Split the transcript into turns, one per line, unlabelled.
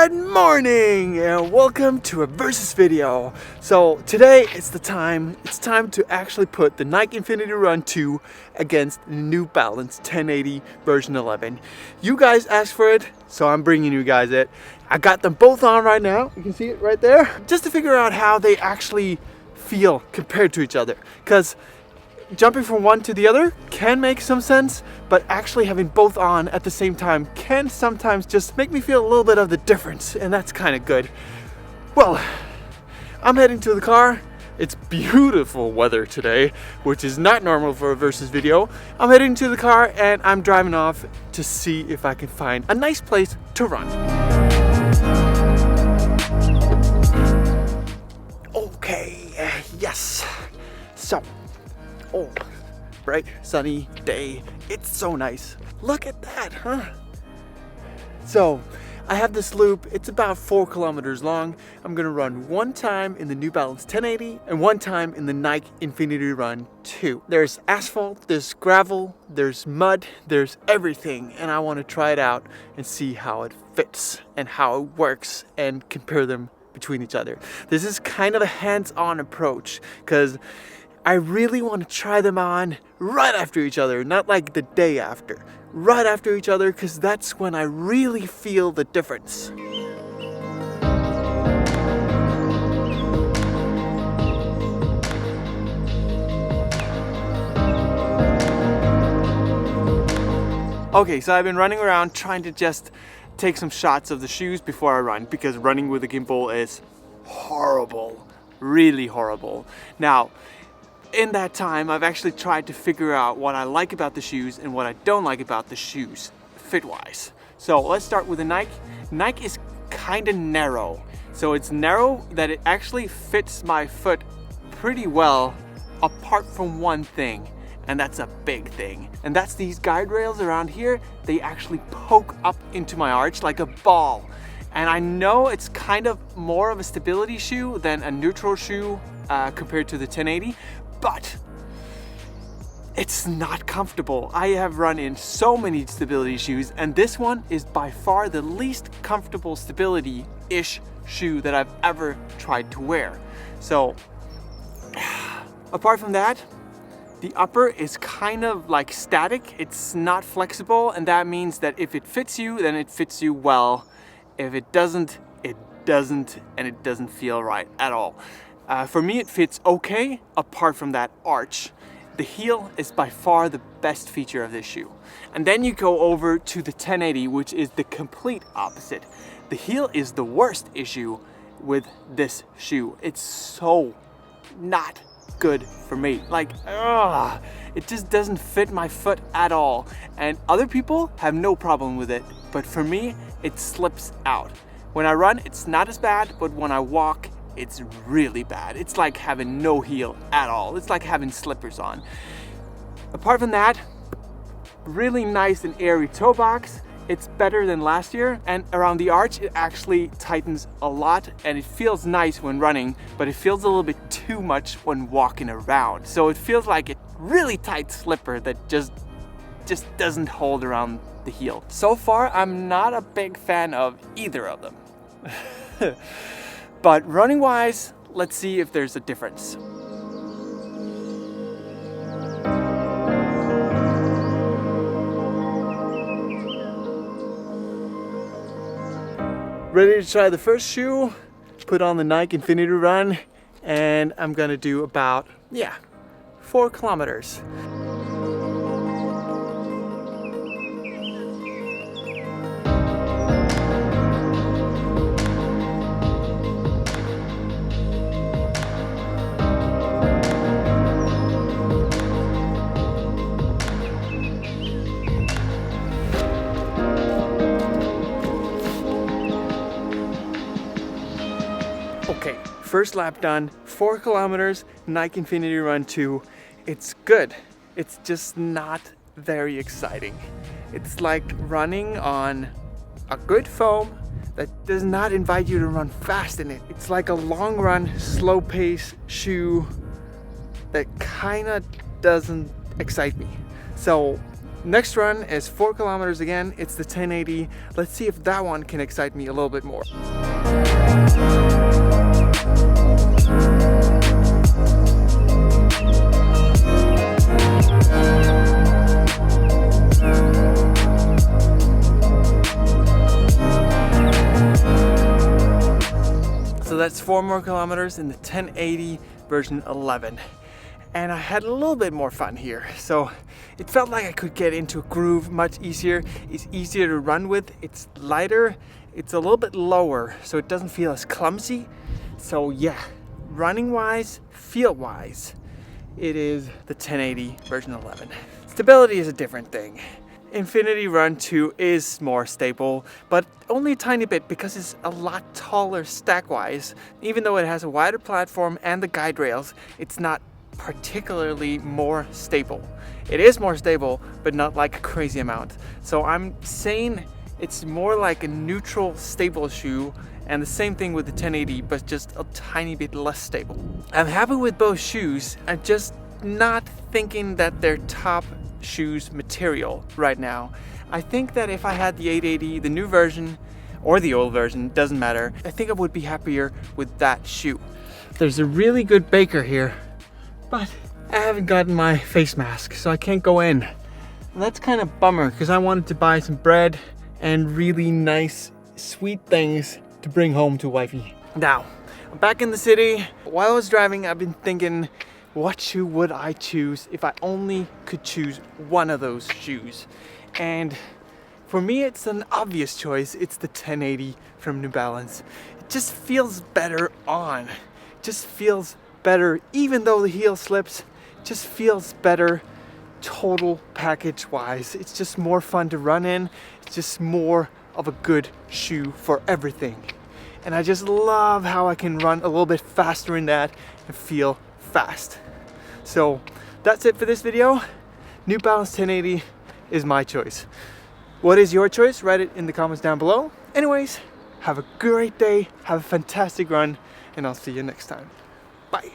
Good morning and welcome to a versus video. So today it's time to actually put the Nike Infinity Run 2 against the New Balance 1080 version 11. You guys asked for it, so I'm bringing you guys it. I got them both on right now. You can see it right there. Just to figure out how they actually feel compared to each other. Because jumping from one to the other can make some sense, but actually having both on at the same time can sometimes just make me feel a little bit of the difference, and that's kind of good. Well, I'm heading to the car. It's beautiful weather today, which is not normal for a versus video. I'm heading to the car and I'm driving off to see if I can find a nice place to run. Okay, yes. So, oh, bright sunny day. It's so nice. Look at that, huh? So I have this loop. It's about 4 kilometers long. I'm gonna run one time in the New Balance 1080 and one time in the Nike Infinity Run 2. There's asphalt, there's gravel, there's mud, there's everything, and I want to try it out and see how it fits and how it works and compare them between each other. This is kind of a hands-on approach because I really want to try them on right after each other, not like the day after. Right after each other, because that's when I really feel the difference. Okay, so I've been running around trying to just take some shots of the shoes before I run, because running with a gimbal is horrible, really horrible. Now, in that time, I've actually tried to figure out what I like about the shoes and what I don't like about the shoes, fit-wise. So let's start with the Nike. Nike is kind of narrow. So it's narrow that it actually fits my foot pretty well, apart from one thing, and that's a big thing. And that's these guide rails around here. They actually poke up into my arch like a ball. And I know it's kind of more of a stability shoe than a neutral shoe compared to the 1080, but it's not comfortable. I have run in so many stability shoes, and this one is by far the least comfortable stability-ish shoe that I've ever tried to wear. So, apart from that, the upper is kind of like static. It's not flexible, and that means that if it fits you, then it fits you well. If it doesn't, it doesn't, and it doesn't feel right at all. For me, it fits okay, apart from that arch. The heel is by far the best feature of this shoe. And then you go over to the 1080, which is the complete opposite. The heel is the worst issue with this shoe. It's so not good for me. Like, it just doesn't fit my foot at all. And other people have no problem with it, but for me, it slips out. When I run, it's not as bad, but when I walk, it's really bad. It's like having no heel at all. It's like having slippers on. Apart from that, really nice and airy toe box. It's better than last year, and around the arch it actually tightens a lot, and it feels nice when running, but it feels a little bit too much when walking around. So it feels like a really tight slipper that just doesn't hold around the heel. So far, I'm not a big fan of either of them. But running wise, let's see if there's a difference. Ready to try the first shoe, put on the Nike Infinity Run, and I'm gonna do about, 4 kilometers. Okay, first lap done, 4 kilometers, Nike Infinity Run 2. It's good. It's just not very exciting. It's like running on a good foam that does not invite you to run fast in it. It's like a long run, slow pace shoe that kind of doesn't excite me. So Next run is 4 kilometers again. It's the 1080. Let's see if that one can excite me a little bit more. So that's 4 more kilometers in the 1080 version 11. And I had a little bit more fun here. So it felt like I could get into a groove much easier. It's easier to run with, it's lighter, it's a little bit lower, so it doesn't feel as clumsy. So yeah, running wise, feel wise, it is the 1080 version 11. Stability is a different thing. Infinity Run 2 is more stable, but only a tiny bit because it's a lot taller stack-wise. Even though it has a wider platform and the guide rails, it's not particularly more stable. It is more stable, but not like a crazy amount. So I'm saying it's more like a neutral stable shoe, and the same thing with the 1080, but just a tiny bit less stable. I'm happy with both shoes. I'm just not thinking that they're top shoes material right now. I think that if I had the 880, the new version or the old version, doesn't matter, I think I would be happier with that shoe. There's a really good baker here, but I haven't gotten my face mask, so I can't go in. And that's kind of bummer because I wanted to buy some bread and really nice sweet things to bring home to wifey. Now, I'm back in the city. While I was driving, I've been thinking, what shoe would I choose if I only could choose one of those shoes? And for me, it's an obvious choice. It's the 1080 from New Balance. It just feels better on. It just feels better, even though the heel slips, it just feels better total package wise. It's just more fun to run in. It's just more of a good shoe for everything. And I just love how I can run a little bit faster in that and feel fast. So that's it for this video. New Balance 1080 is my choice. What is your choice? Write it in the comments down below. Anyways, have a great day, have a fantastic run, and I'll see you next time. Bye.